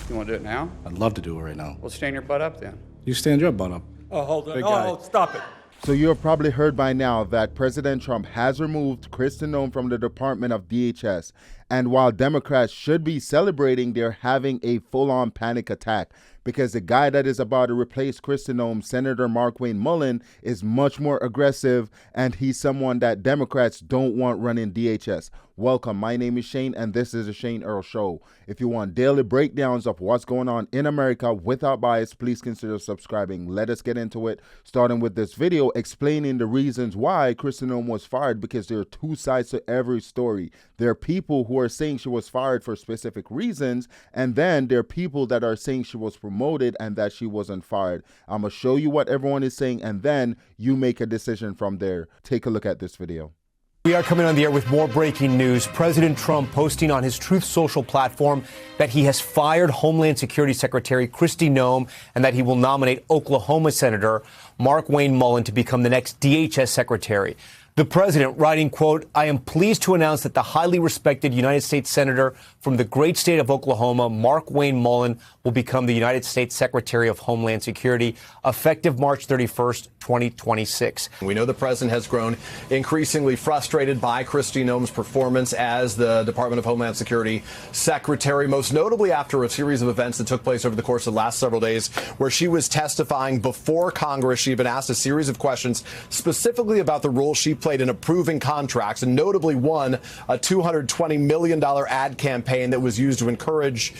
You want to do it now? I'd love to do it right now. Well, stand your butt up then. You stand your butt up. Oh, hold on. Big guy. Oh, stop it. So you have probably heard by now that President Trump has removed Kristi Noem from the Department of DHS. And while Democrats should be celebrating, they're having a full-on panic attack because the guy that is about to replace Kristi Noem, Senator Mullin, is much more aggressive, and he's someone that Democrats don't want running DHS. Welcome, my name is Shane, and this is the Shane Earl Show. If you want daily breakdowns of what's going on in America without bias, please consider subscribing. Let us get into it, starting with this video explaining the reasons why Kristi Noem was fired, because there are two sides to every story. There are people who are saying she was fired for specific reasons, and then there are people that are saying she was promoted and that she wasn't fired. I'm going to show you what everyone is saying, and then you make a decision from there. Take a look at this video. We are coming on the air with more breaking news. President Trump posting on his Truth Social platform that he has fired Homeland Security Secretary Kristi Noem and that he will nominate Oklahoma Senator Markwayne Mullin to become the next DHS secretary. The president writing, quote, "I am pleased to announce that the highly respected United States Senator from the great state of Oklahoma, Markwayne Mullin, will become the United States Secretary of Homeland Security effective March 31st, 2026. We know the president has grown increasingly frustrated by Kristi Noem's performance as the Department of Homeland Security secretary, most notably after a series of events that took place over the course of the last several days where she was testifying before Congress. She had been asked a series of questions specifically about the role she played in approving contracts, and notably one, a $220 million ad campaign that was used to encourage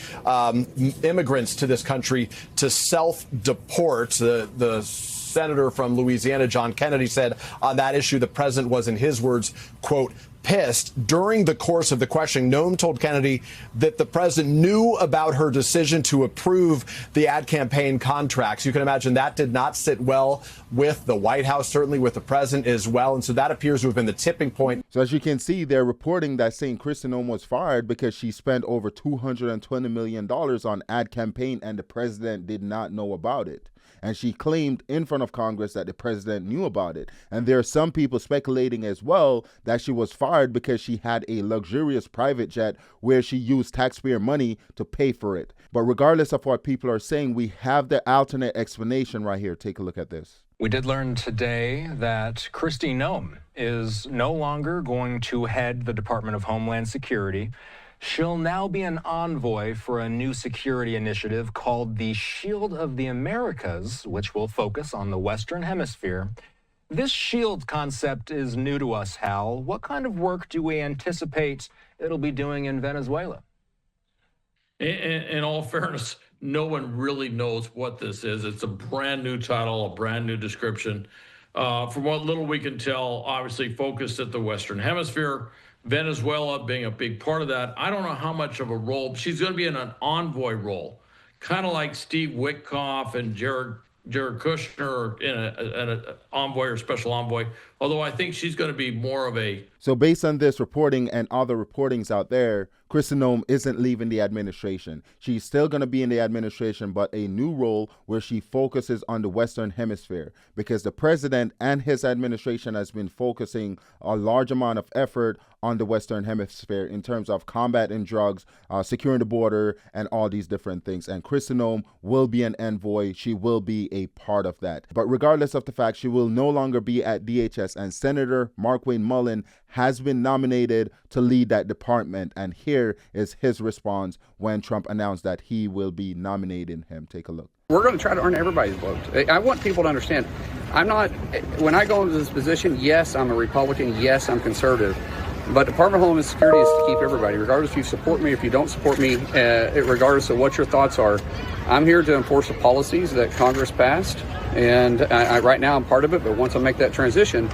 immigrants to this country to self-deport. The senator from Louisiana, John Kennedy, said on that issue the president was, in his words, quote, pissed. During the course of the questioning, Noem told Kennedy that the president knew about her decision to approve the ad campaign contracts. You can imagine that did not sit well with the White House, certainly with the president as well. And so that appears to have been the tipping point. So as you can see, they're reporting that saying Kristi Noem was fired because she spent over $220 million on ad campaign and the president did not know about it. And she claimed in front of Congress that the president knew about it. And there are some people speculating as well that she was fired because she had a luxurious private jet where she used taxpayer money to pay for it. But regardless of what people are saying, we have the alternate explanation right here. Take a look at this. We did learn today that Kristi Noem is no longer going to head the Department of Homeland Security. She'll now be an envoy for a new security initiative called the Shield of the Americas, which will focus on the Western Hemisphere. This SHIELD concept is new to us, Hal. What kind of work do we anticipate it'll be doing in Venezuela? In all fairness, no one really knows what this is. It's a brand new title, a brand new description. From what little we can tell, obviously focused at the Western Hemisphere, Venezuela being a big part of that. I don't know how much of a role. She's going to be in an envoy role, kind of like Steve Witkoff and Jared Kushner in an envoy or special envoy, although I think she's going to be more of a... So based on this reporting and other reportings out there, Kristi Noem isn't leaving the administration. She's still going to be in the administration, but a new role where she focuses on the Western Hemisphere, because the president and his administration has been focusing a large amount of effort on the Western Hemisphere in terms of combating drugs, securing the border, and all these different things. And Kristi Noem will be an envoy. She will be a part of that. But regardless of the fact, she will no longer be at DHS, and Senator Markwayne Mullin has been nominated to lead that department. And here is his response when Trump announced that he will be nominating him. Take a look. We're going to try to earn everybody's vote. I want people to understand, when I go into this position, yes, I'm a Republican, yes, I'm conservative. But Department of Homeland Security is to keep everybody, regardless if you support me, if you don't support me, regardless of what your thoughts are. I'm here to enforce the policies that Congress passed, and right now I'm part of it, but once I make that transition,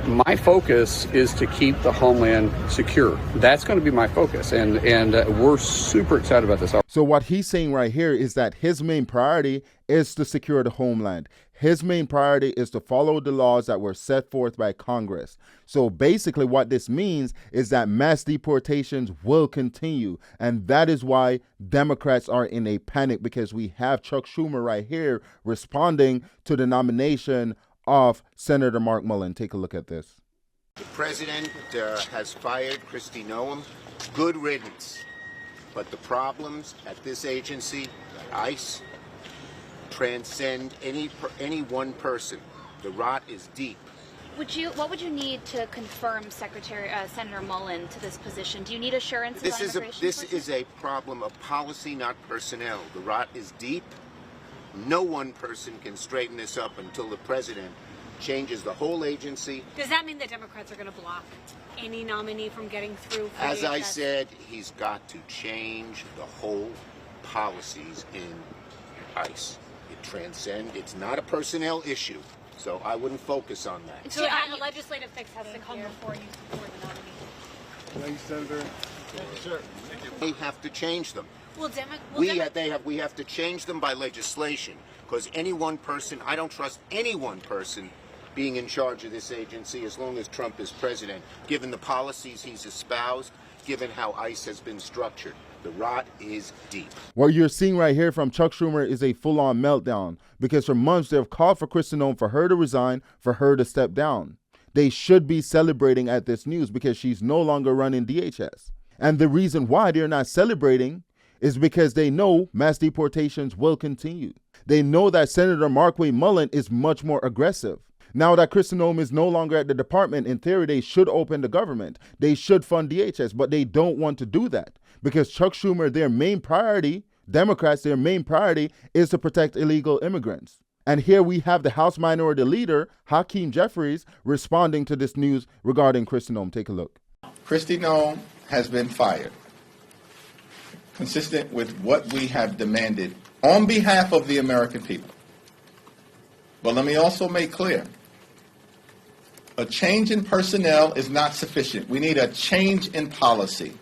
my focus is to keep the homeland secure. That's going to be my focus, and we're super excited about this. So what he's saying right here is that his main priority is to secure the homeland. His main priority is to follow the laws that were set forth by Congress. So basically what this means is that mass deportations will continue. And that is why Democrats are in a panic, because we have Chuck Schumer right here responding to the nomination of Senator Mark Mullin. Take a look at this. The president has fired Kristi Noem. Good riddance. But the problems at this agency, ICE, transcend any one person. The rot is deep. What would you need to confirm Senator Mullin to this position? Do you need assurances on immigration? This is a problem of policy, not personnel. The rot is deep. No one person can straighten this up until the president changes the whole agency. Does that mean the Democrats are going to block any nominee from getting through? As I said, he's got to change the whole policies in ICE. It transcends. It's not a personnel issue. So I wouldn't focus on that. So a legislative fix has to come before you support the nominee. Thanks, Senator. Sure. They have to change them. Well, we have to change them by legislation, because any one person, I don't trust any one person being in charge of this agency as long as Trump is president, given the policies he's espoused, given how ICE has been structured. The rot is deep. What you're seeing right here from Chuck Schumer is a full-on meltdown, because for months they've called for Kristi Noem for her to resign, for her to step down. They should be celebrating at this news because she's no longer running DHS. And the reason why they're not celebrating is because they know mass deportations will continue. They know that Senator Mullin is much more aggressive. Now that Kristi Noem is no longer at the department, in theory, they should open the government. They should fund DHS, but they don't want to do that because Chuck Schumer, their main priority, Democrats, their main priority is to protect illegal immigrants. And here we have the House Minority Leader, Hakeem Jeffries, responding to this news regarding Kristi Noem. Take a look. Kristi Noem has been fired, consistent with what we have demanded on behalf of the American people. But let me also make clear, a change in personnel is not sufficient. We need a change in policy.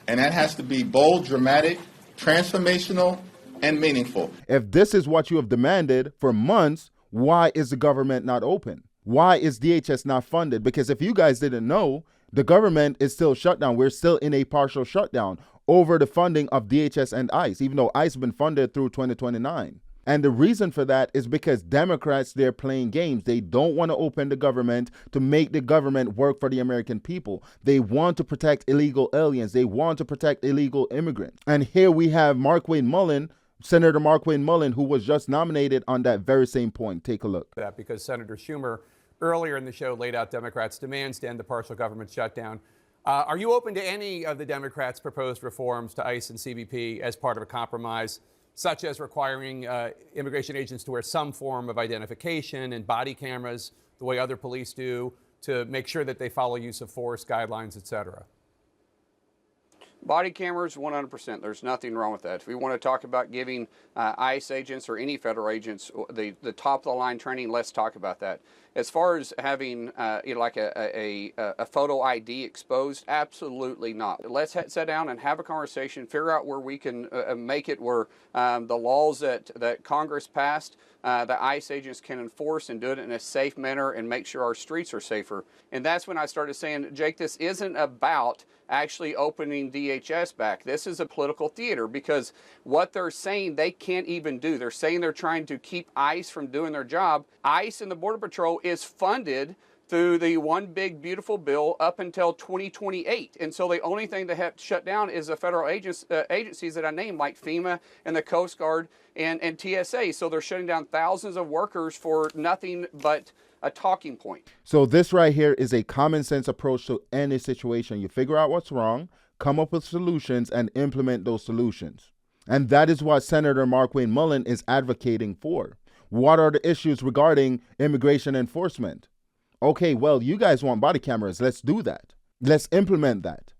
And that has to be bold, dramatic, transformational, and meaningful. If this is what you have demanded for months, why is the government not open? Why is DHS not funded? Because if you guys didn't know, the government is still shut down. We're still in a partial shutdown over the funding of DHS and ICE, even though ICE has been funded through 2029. And the reason for that is because Democrats, they're playing games. They don't want to open the government to make the government work for the American people. They want to protect illegal aliens. They want to protect illegal immigrants. And here we have Senator Markwayne Mullin, who was just nominated on that very same point. Take a look. That because Senator Schumer earlier in the show laid out Democrats' demands to end the partial government shutdown. Are you open to any of the Democrats' proposed reforms to ICE and CBP as part of a compromise, such as requiring immigration agents to wear some form of identification and body cameras the way other police do to make sure that they follow use of force guidelines, et cetera? Body cameras, 100%. There's nothing wrong with that. If we want to talk about giving ICE agents or any federal agents the top-of-the-line training, let's talk about that. As far as having like a photo ID exposed, absolutely not. Let's sit down and have a conversation, figure out where we can make it where the laws that Congress passed, the ICE agents can enforce and do it in a safe manner and make sure our streets are safer. And that's when I started saying, Jake, this isn't about actually opening DHS back. This is a political theater because what they're saying they can't even do. They're saying they're trying to keep ICE from doing their job. ICE and the Border Patrol is funded through the one big beautiful bill up until 2028. And so the only thing they have to shut down is the federal agencies that I named, like FEMA and the Coast Guard and TSA. So they're shutting down thousands of workers for nothing but a talking point. So this right here is a common sense approach to any situation. You figure out what's wrong, come up with solutions, and implement those solutions. And that is what Senator Markwayne Mullin is advocating for. What are the issues regarding immigration enforcement? Okay, well, you guys want body cameras. Let's do that. Let's implement that.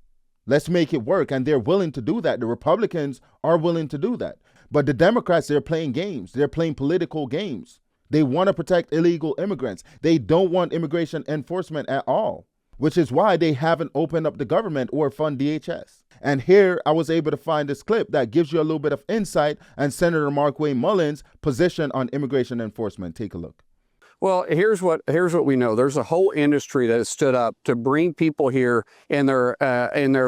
Let's make it work. And they're willing to do that. The Republicans are willing to do that. But the Democrats, they're playing games. They're playing political games. They want to protect illegal immigrants. They don't want immigration enforcement at all, which is why they haven't opened up the government or fund DHS. And here I was able to find this clip that gives you a little bit of insight on Senator Markwayne Mullin's position on immigration enforcement. Take a look. Well, here's what we know. There's a whole industry that has stood up to bring people here in their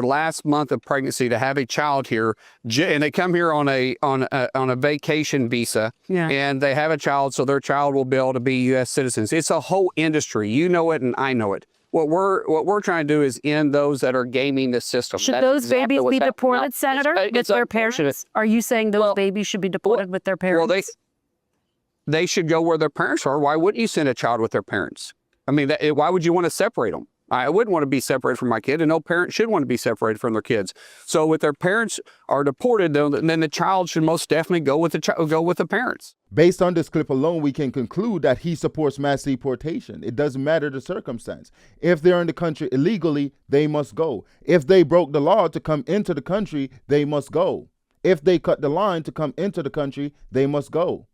last month of pregnancy to have a child here, and they come here on a vacation visa, and they have a child, so their child will be able to be U.S. citizens. It's a whole industry. You know it, and I know it. what we're trying to do is end those that are gaming the system. Should That's those exactly babies what's be happening now. deported, Senator, with their parents? Are you saying those babies should be deported with their parents? Well, they should go where their parents are. Why wouldn't you send a child with their parents? I mean, why would you want to separate them? I wouldn't want to be separated from my kid, and no parent should want to be separated from their kids. So if their parents are deported, then the child should most definitely go with the parents. Based on this clip alone, we can conclude that he supports mass deportation. It doesn't matter the circumstance. If they're in the country illegally, they must go. If they broke the law to come into the country, they must go. If they cut the line to come into the country, they must go.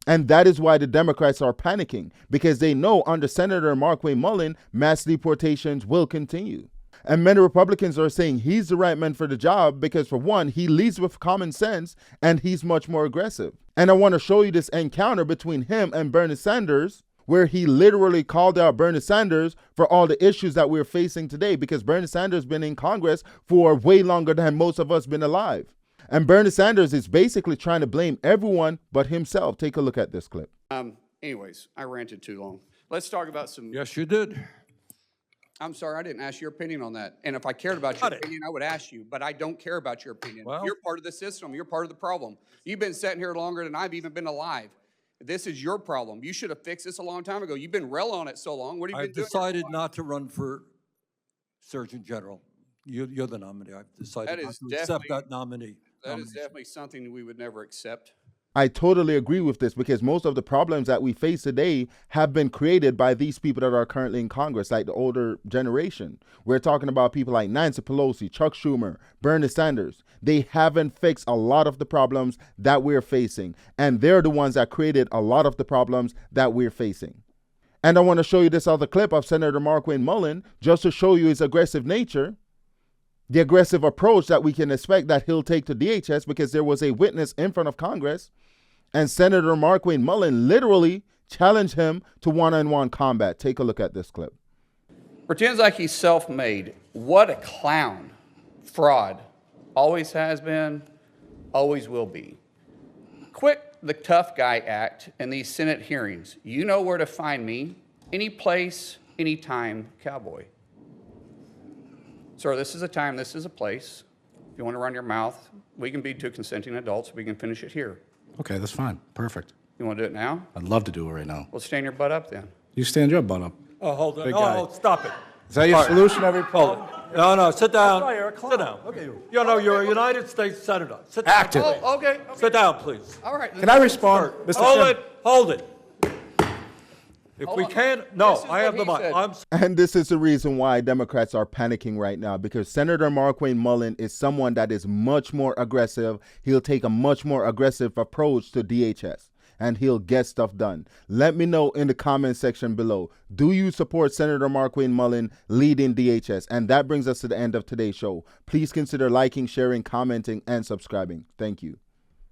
And that is why the Democrats are panicking, because they know under Senator Markwayne Mullin, mass deportations will continue. And many Republicans are saying he's the right man for the job because, for one, he leads with common sense and he's much more aggressive. And I want to show you this encounter between him and Bernie Sanders, where he literally called out Bernie Sanders for all the issues that we're facing today, because Bernie Sanders has been in Congress for way longer than most of us been alive. And Bernie Sanders is basically trying to blame everyone but himself. Take a look at this clip. Anyways, I ranted too long. Let's talk about some... Yes, you did. I'm sorry, I didn't ask your opinion on that. And if I cared about your opinion, I would ask you. But I don't care about your opinion. Well, you're part of the system. You're part of the problem. You've been sitting here longer than I've even been alive. This is your problem. You should have fixed this a long time ago. You've been railing on it so long. What have you been doing? I've decided not to run for Surgeon General. You're the nominee. I've decided not to accept that nominee. That is definitely something we would never accept. I totally agree with this, because most of the problems that we face today have been created by these people that are currently in Congress, like the older generation. We're talking about people like Nancy Pelosi, Chuck Schumer, Bernie Sanders. They haven't fixed a lot of the problems that we're facing, and they're the ones that created a lot of the problems that we're facing. And I want to show you this other clip of Senator Markwayne Mullin just to show you his aggressive nature. The aggressive approach that we can expect that he'll take to DHS, because there was a witness in front of Congress and Senator Markwayne Mullin literally challenged him to one-on-one combat. Take a look at this clip. Pretends like he's self-made. What a clown. Fraud. Always has been, always will be. Quit the tough guy act in these Senate hearings. You know where to find me. Any place, anytime, cowboy. Sir, this is a time, this is a place. If you want to run your mouth, we can be two consenting adults. We can finish it here. Okay, that's fine. Perfect. You want to do it now? I'd love to do it right now. Well, stand your butt up then. You stand your butt up. Oh, hold on. Big guy. Oh, stop it. Is that your solution every Hold it. No, sit down. Sit down. Okay. You know, you're a United States Senator. Sit down. Active. Oh, okay. Sit down, please. All right. Can I respond? Mr. Hold Chairman? it. Hold it. If Hold we on. can't, no, This is I have what the he mic. said. And this is the reason why Democrats are panicking right now, because Senator Markwayne Mullin is someone that is much more aggressive. He'll take a much more aggressive approach to DHS, and he'll get stuff done. Let me know in the comment section below. Do you support Senator Markwayne Mullin leading DHS? And that brings us to the end of today's show. Please consider liking, sharing, commenting, and subscribing. Thank you.